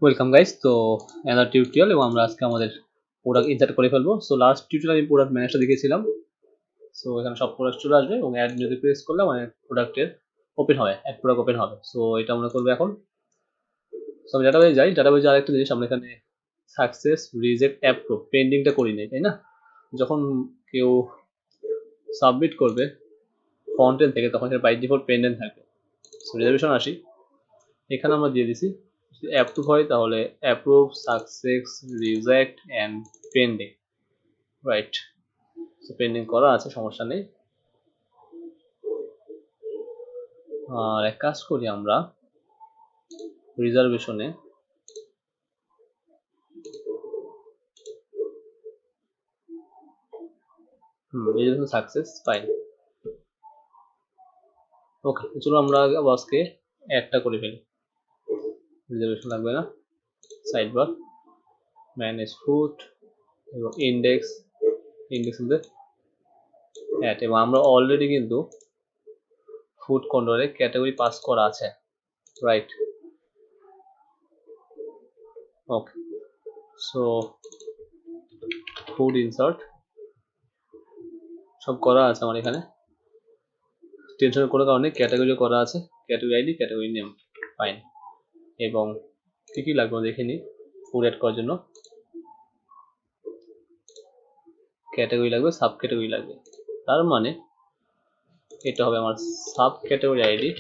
Welcome guys. তো another tutorial এবং আমরা আজকে আমাদের প্রোডাক্ট ইনসার্ট করে ফেলবো। সো লাস্ট টিউটোরিয়াল আমি প্রোডাক্ট ম্যানেজটা দেখিয়েছিলাম। সো এখানে সব প্রোডাক্ট চলে আসবে এবং অ্যাড যদি প্রেস করলে মানে প্রোডাক্টের ওপেন হবে, অ্যাড প্রোডাক্ট ওপেন হবে। সো এটা আমরা করবো এখন। সো আমি ডাটাবেজে যাই। ডাটাবেজে আরেকটা জিনিস, আমরা এখানে সাকসেস রিজেক্ট অ্যাপ্রুভ পেন্ডিংটা করি নাই, তাই না? যখন কেউ সাবমিট করবে ফ্রন্ট এন্ড থেকে তখন সেটা বাই ডিফল্ট পেন্ডিং থাকবে। সো রিজার্ভেশন আসি, এখানে আমরা দিয়ে দিছি যদি অ্যাপ্রুভ হয় তাহলে approve, success, reject and pending, right? So pending করা আছে, সমস্যা নেই। আর এক কাজ করি আমরা রিজার্ভেশনে রিজার্ভেশন সাকসেস ফাইন। ওকে, চলো আমরা আজকে অ্যাডটা করে ফেলি। রিজার্ভেশন লাগবে না, সাইড বার, ম্যানেজ ফুড এবং ইন্ডেক্স মধ্যে অ্যাড। এবং আমরা অলরেডি কিন্তু ফুড কন্ট্রোলে ক্যাটাগরি পাস করা আছে, রাইট? ওকে, সো ফুড ইনসার্ট সব করা আছে আমার এখানে, টেনশনের কোনো কারণে। ক্যাটাগরি করা আছে, category ID, category name, fine. এবং কি কি লাগবে দেখে নিই। ফুড অ্যাড করার জন্য ক্যাটাগরি লাগবে, সাব ক্যাটাগরি লাগবে। তার মানে এটা হবে আমার সাব ক্যাটাগরি আইডি,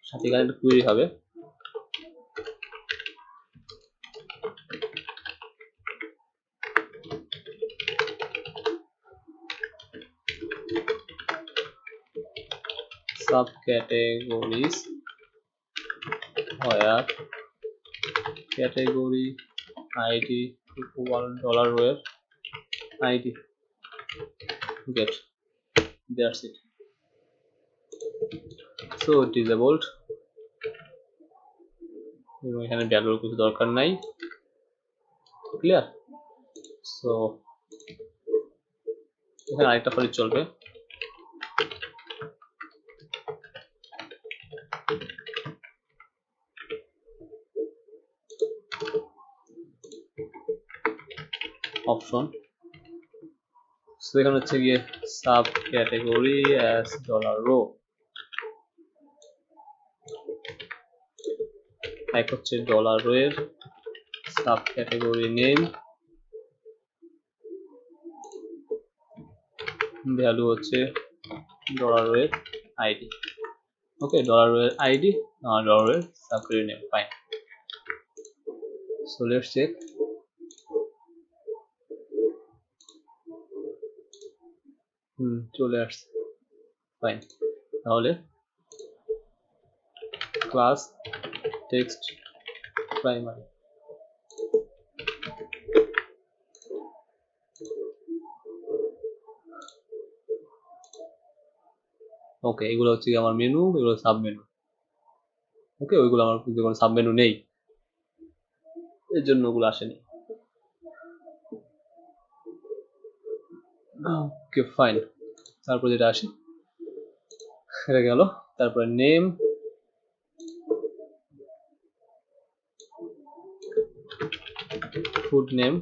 সাথে এখানে একটা কুয়েরি হবে। Sub categories where category id equal $where id get, that's it. So disabled, এবং এখানে ভ্যালুর কিছু দরকার নাই, ক্লিয়ার? সো এখানে আরেকটা ফর চলবে, অপশন। সো এখানে হচ্ছে গিয়ে সাব ক্যাটাগরি অ্যাজ $row, এক হচ্ছে $row এর সাব ক্যাটাগরি নেম, ভ্যালু হচ্ছে $row এর আইডি। ওকে, $row এর আইডি, $row এর sub category name, fine. So let's check. চলে আসছে, ফাইন। তাহলে ক্লাস টেক্সট প্রাইমারি, ওকে, এগুলো হচ্ছে আমার মেনু, এগুলো সাব মেনু। ওকে, ওইগুলো আমার কোনো সাব মেনু নেই, এর জন্য ওগুলো আসেনি। ওকে, ফাইন। তারপর যেটা আসে এটা গেল। তারপরে নেম, ফুড নেম,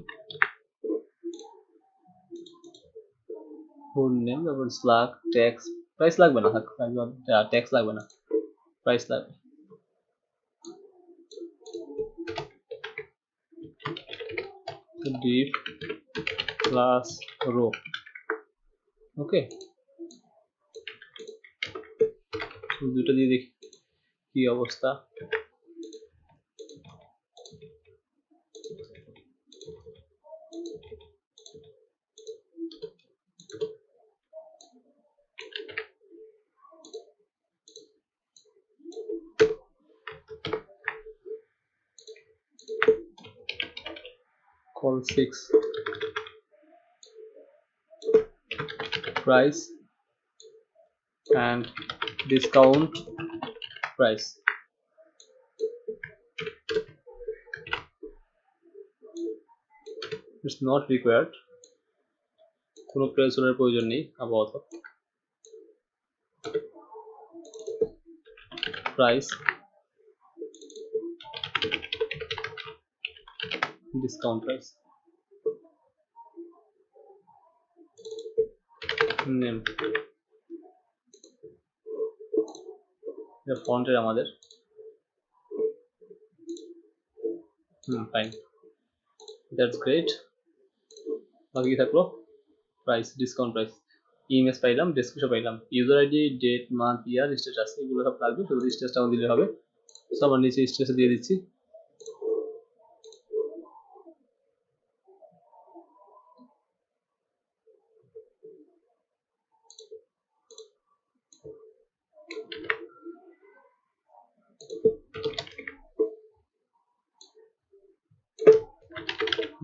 তারপর স্ল্যাগ, ট্যাক্স, প্রাইস লাগবে না, ট্যাক্স লাগবে না, প্রাইস লাগবে। div প্লাস রো, ওকে, দুটো দিয়ে দেখি কি অবস্থা। call 6 price and discount price, it's not required, কোনো প্লেসহোল্ডারের প্রয়োজন নেই আপাতত। Price discount price, name, the font এর আমাদের fine, that's great. বাকি কি থাকলো? প্রাইস, ডিসকাউন্ট প্রাইস, ইমেজ পাইলাম, ডেসক্রিপশন পাইলাম, user ID, date, month, year, status, এগুলো সব লাগবে, শুধু স্ট্যাটাসটা দিলে হবে। সো আমার নিচে স্ট্যাটাস দিয়ে দিচ্ছি।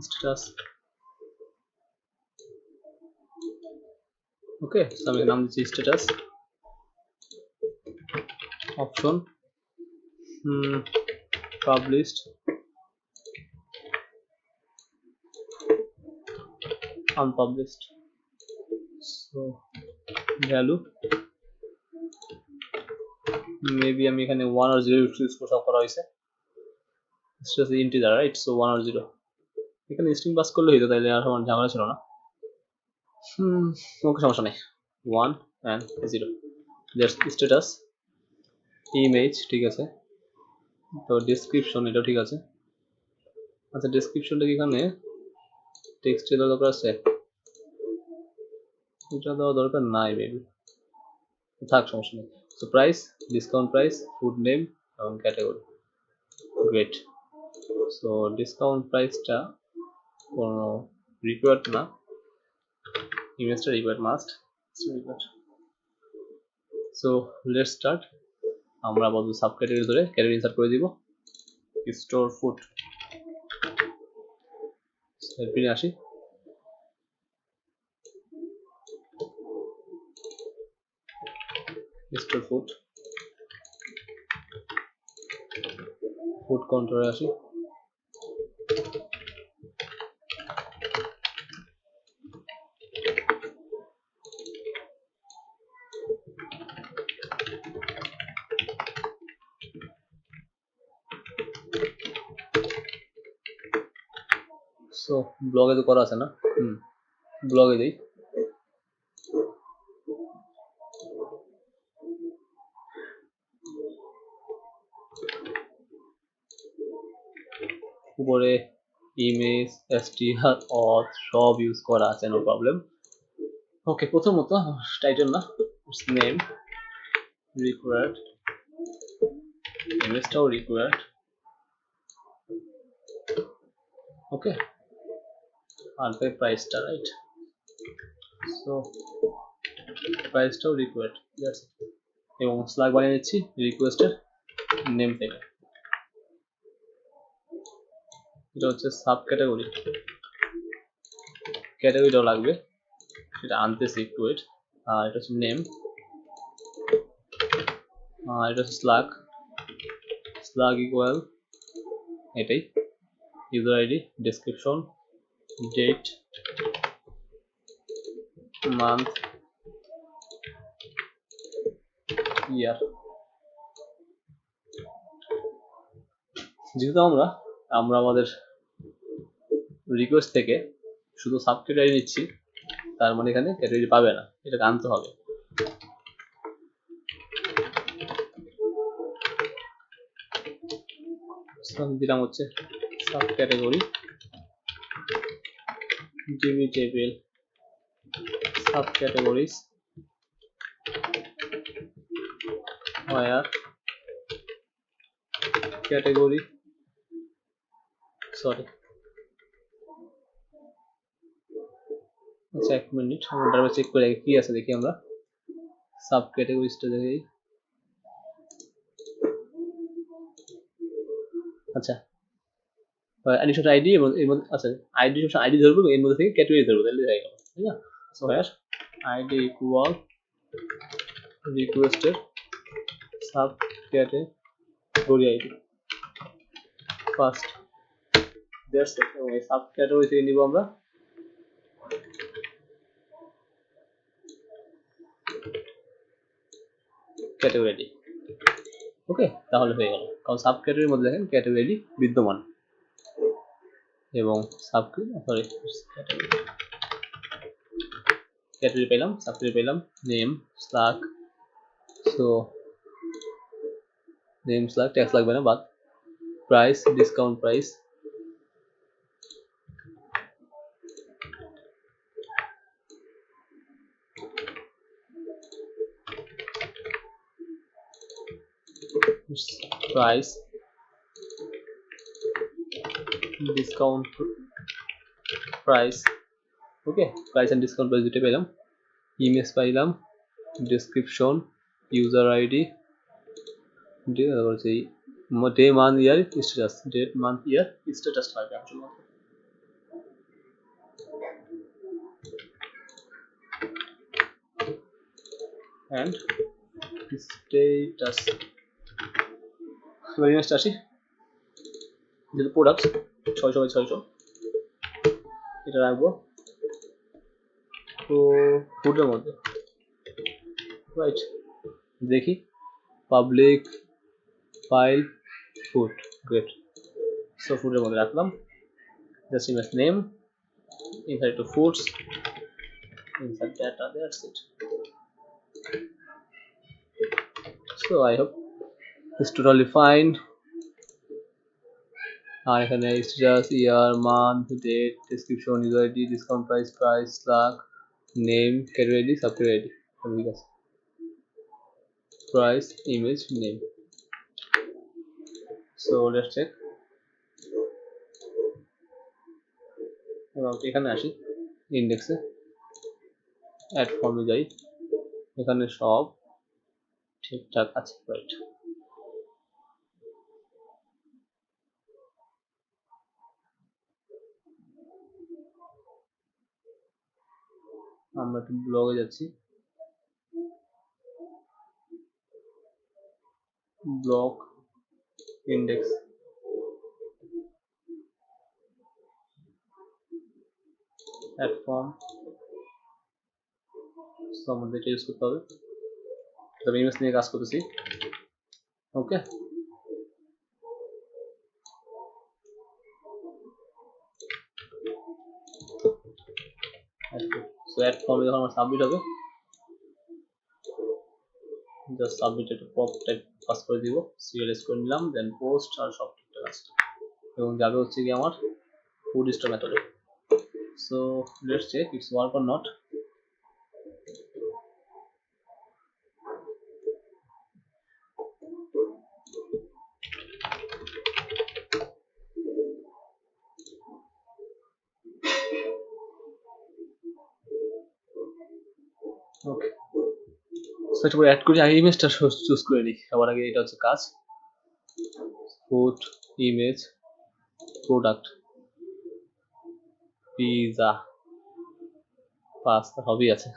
স্ট্যাটাস ওকে, সো আমি নাম দিচ্ছি status, option published, unpublished, so value maybe আমি এখানে 1 or 0 ইউজ করা হয়েছে, it's just the integer, right? So 1 or 0, এখানে স্ট্রিং পাস করলে হইতো, তাইলে আর আমার ঝামেলা ছিল না। ওকে, সমস্যা নেই, 1 and 0, that's status, image ঠিক আছে, তো ডেসক্রিপশন এটাও ঠিক আছে। আচ্ছা, ডেসক্রিপশনটা এখানে টেক্সট এর দরকার আছে, এটা দেওয়া দরকার নাই মেবি, থাক, সমস্যা নেই। So price, discount price, food name এবং ক্যাটাগরি, গ্রেট। সো ডিসকাউন্ট প্রাইসটা কোনো রিকোয়ার্ড না, ইমেজটা required, must required. So let's start. আমরা বলবো সাব ক্যাটাগরি ধরে ক্যাটাগরি ইনসার্ট করে দিব, স্টোর ফুড, ফিরে আসি, স্টোর ফুড, ফুড কন্ট্রোলে আসি, সো ব্লগে তো করা আছে না, ব্লগে দিই, উপরে ইমেজ, str, auth সব ইউজ করা আছে, নো প্রবলেম। ওকে, প্রথমত টাইটেল না, নেম রিকোয়ার্ড, ইমেজটাও রিকোয়ার্ড, ওকে, আর তাই প্রাইসটা, রাইট? সো প্রাইসটাও রিকোয়ার্ড, দ্যাটস ইট। এবং স্ল্যাগ বানিয়ে নিচ্ছি রিকোয়েস্টের নেম থেকে, এটা হচ্ছে সাব ক্যাটাগরি, ক্যাটাগরিটাও লাগবে, সেটা আনতেছি একটু ওয়েট। এটা হচ্ছে নেম, এটা হচ্ছে স্ল্যাগ, স্ল্যাগ ইকুয়াল এটাই, user ID, description, date, month, year. যেহেতু আমরা আমাদের রিকোয়েস্ট থেকে শুধু সাব ক্যাটাগরি নিচ্ছি, তার মানে এখানে ক্যাটাগরি পাবে না, এটাকে আনতে হবে। দিলাম হচ্ছে sub category, DB table, sub categories, where category, sorry, আচ্ছা এক মিনিট, আমরা ডাটা চেক করে কি আছে দেখি, আমরা সাব ক্যাটাগরিজটা দেখি। আচ্ছা, অ্যাডিশন আইডি এবং এর মধ্যে, আচ্ছা আইডি সবসময় আইডি ধরবো, এর মধ্যে থেকে ক্যাটাগরি ধরবো, তাহলে হয়ে গেল, তাই না? সো হেয়ার আইডি ইকুয়াল রিকোয়েস্টের sub category ID first, that's it. এবং এই সাব ক্যাটাগরি থেকে নিব আমরা ক্যাটাগরি আইডি, ওকে, তাহলে হয়ে গেল, কারণ সাব ক্যাটাগরির মধ্যে দেখেন ক্যাটাগরি আইডি বিদ্যমান। এবং ক্যাটাগরি পেলাম, সাবক্যাটাগরি পেলাম, name slug. So name slug, tax লাগবে না, বাদ। Price, discount price, price, discount price. Okay, price and discount price দুটো পেলাম। ইমেজ পাইলাম, description, user ID, day month year status, date month year status লাগবে আসলে। and status। এবার ইমেজটা আসি, যেহেতু প্রোডাক্ট 600 এটা রাখবো তো ফুডের মধ্যে, রাইট। দেখি public file food, great. So ফুডের মধ্যে রাখলাম, just image name, inside to foods, inside data, that's it. So I hope it's totally fine. আর এখানে status, year, month, date, description, user ID, discount price, price, slug, name, category ID, subcategory ID, ঠিক আছে। Price, image, name. So let's check. এবার এখানে আসি, ইন্ডেক্সে add ফর্মে যাই, এখানে সব ঠিকঠাক আছে, রাইট। আমরা একটু ব্লগে যাচ্ছি, ব্লগ ইন্ডেক্স, অ্যাড ফর্ম, আমাদের এটা ইউজ করতে হবে। তবে ইমেজ নিয়ে কাজ করতেছি, ওকে। সো অ্যাড ফর্মে যখন আমার সাবমিট হবে, জাস্ট সাবমিট একটা পপ টাইপ পাস করে দিব, সিএলএস করে নিলাম, দেন পোস্ট, আর সব ঠিকঠাক আছে। এবং যাবে হচ্ছে কি আমার ফুড স্টোর মেথডে। So let's check it's work or not. Okay, so এটা অ্যাড করি, আগে ইমেজটা চুজ করে নিই সবার আগে, এটা হচ্ছে কাজ। Food, image, product, pizza, pasta, সবই আছে।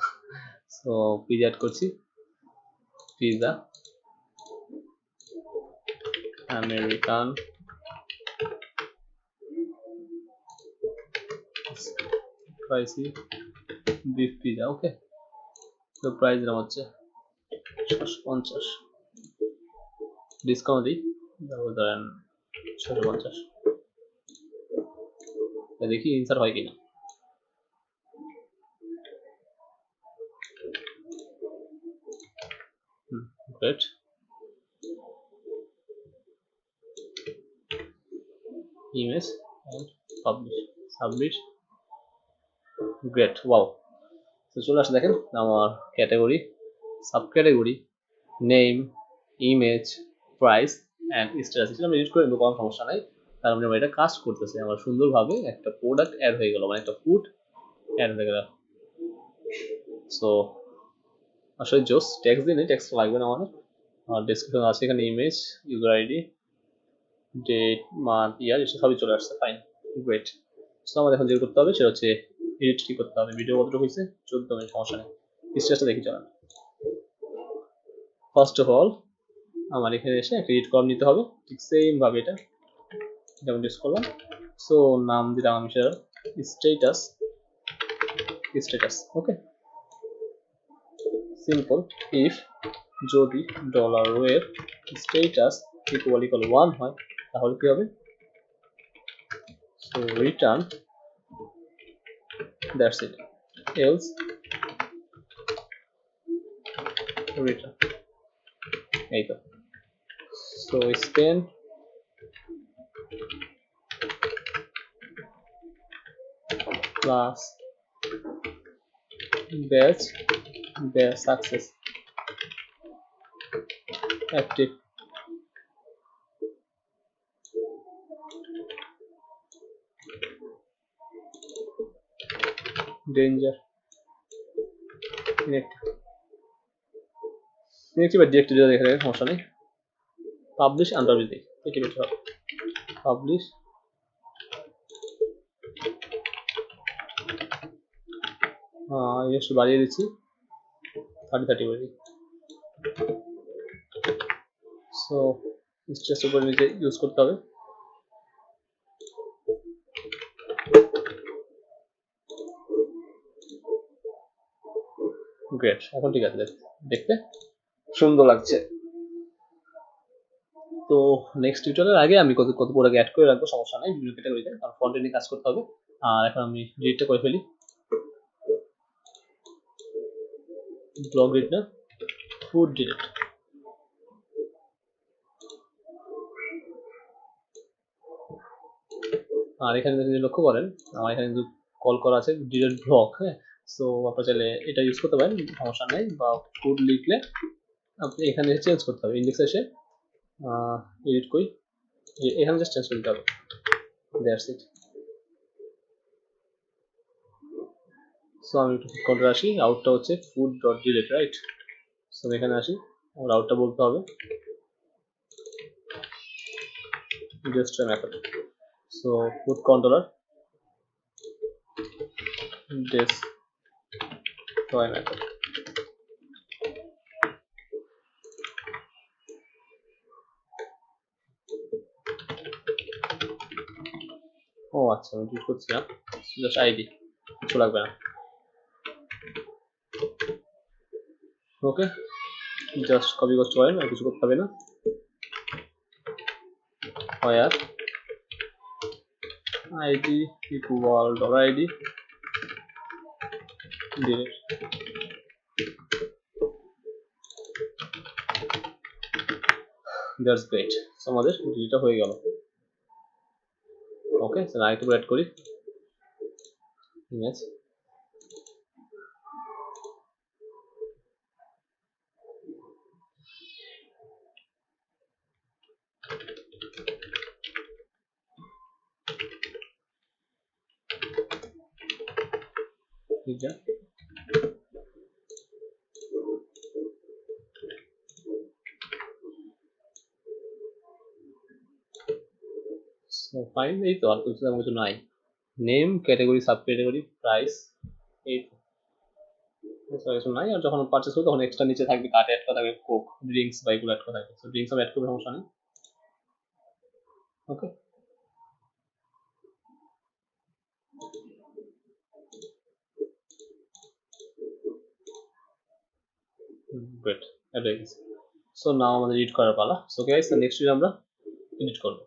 সো পিজা অ্যাড করছি, pizza, American, spicy, beef pizza, okay. তো প্রাইস দাম হচ্ছে 650, ডিসকাউন্ট দিই, ধরেন 650। দেখি ইনসার হয় কিনা। Great, image and publish, submit, great, wow. তো চলে আসে, দেখেন আমার category, subcategory, name, image, price and status. আমি এডিট করে নেবো, কোনো সমস্যা নাই, কারণ আমরা এটা কাজ করতেছি। আমার সুন্দরভাবে একটা প্রোডাক্ট অ্যাড হয়ে গেল, মানে একটা ফুড অ্যাড হয়ে গেল। সো আসলে জোস, ট্যাক্স দিই, ট্যাক্স লাগবে না আমাদের। আর ডেসক্রিপশন আছে, এখানে image, user ID, date, month, year, এসব সবই চলে আসছে, ফাইন, গ্রেট। সো আমাদের এখন যেটা করতে হবে সেটা হচ্ছে এডিট কি করতে হবে। ভিডিও কতটুকু হয়েছে, 14 মিনিট, সমস্যা নেই। স্টেজটা দেখি চলেন। ফার্স্ট অফ অল আমার এখানে এসে একটা এডিট কলাম নিতে হবে, ঠিক সেম ভাবে এটা যেমন ইউজ করলাম। সো নাম দিলাম আমি সেটা status, status, okay. Simple if যদি ডলার ওয়ের স্ট্যাটাস ইকুয়াল 1 হয়, তাহলে কি হবে, So return, that's it, else return, এই তো। So spend plus batch success active danger inactive বা ডিরেক্টরি দেখে রাখেন, সমস্যা নেই। পাবলিশ আন্ডারভিউ দিই, এটি বেটার হবে। পাবলিশ একটু বাড়িয়ে দিচ্ছি, 30 করে দিই। সো স্ট্রেস উপরে নিচে ইউজ করতে হবে। গ্রেট, এখন ঠিক আছে, দেখতে সুন্দর লাগছে। তো নেক্সট টিউটোরিয়ালের আগে আমি কত প্রোডাক্ট অ্যাড করে রাখবো, সমস্যা নাই, বিভিন্ন ক্যাটাগরিতে, কারণ ফ্রন্ট এন্ডে কাজ করতে হবে। আর এখন আমি ডিলিটটা করে ফেলি, ব্লগ ডিলিট না, ফুড ডিলিট। আর এখানে যদি লক্ষ্য করেন, আমার এখানে কিন্তু কল করা আছে ডিলিট ব্লক, হ্যাঁ। সো আপনারা চাইলে এটা ইউজ করতে পারেন, সমস্যা নেই। বা ফুড লিখলে আপনি এখানে চেঞ্জ করতে হবে, ইন্ডেক্স এসে এডিট করি, এখানে জাস্ট চেঞ্জ করতে হবে, দ্যাটস ইট। সো আমি একটু ঠিক করে আসি, আউটটা হচ্ছে food dot delete, right. So এখানে আসি, আমার আউটটা বলতে হবে destroy method. So food controller destroy method. ও আচ্ছা, আমি ডিলিট করছি না, জাস্ট আইডি, কিছু লাগবে না। ওকে, জাস্ট কপি করতে পারেন, আর কিছু করতে হবে না। where id equal $id delete। That's great, আমাদের ডিলিটটা হয়ে গেল। ওকে, আরেকটু অ্যাড করি ইমেজ। ঠিক আছে, সো ফাইন, এই তো, আর কিছু তেমন কিছু নাই। Name, category, sub category, price, এই তো, কিছু নাই। আর যখন পারচেস করবো তখন এক্সট্রা নিচে থাকবে, কার্টে অ্যাড করা থাকবে কোক, ড্রিঙ্কস বা এগুলো অ্যাড করা থাকবে। সো ড্রিঙ্কস আমি অ্যাড করবো, সমস্যা নেই। ওকে, গ্রেট, অ্যাড হয়ে গেছে। সো নাও আমাদের এডিট করার পালা। সো গাইস, নেক্সট আমরা এডিট করবো।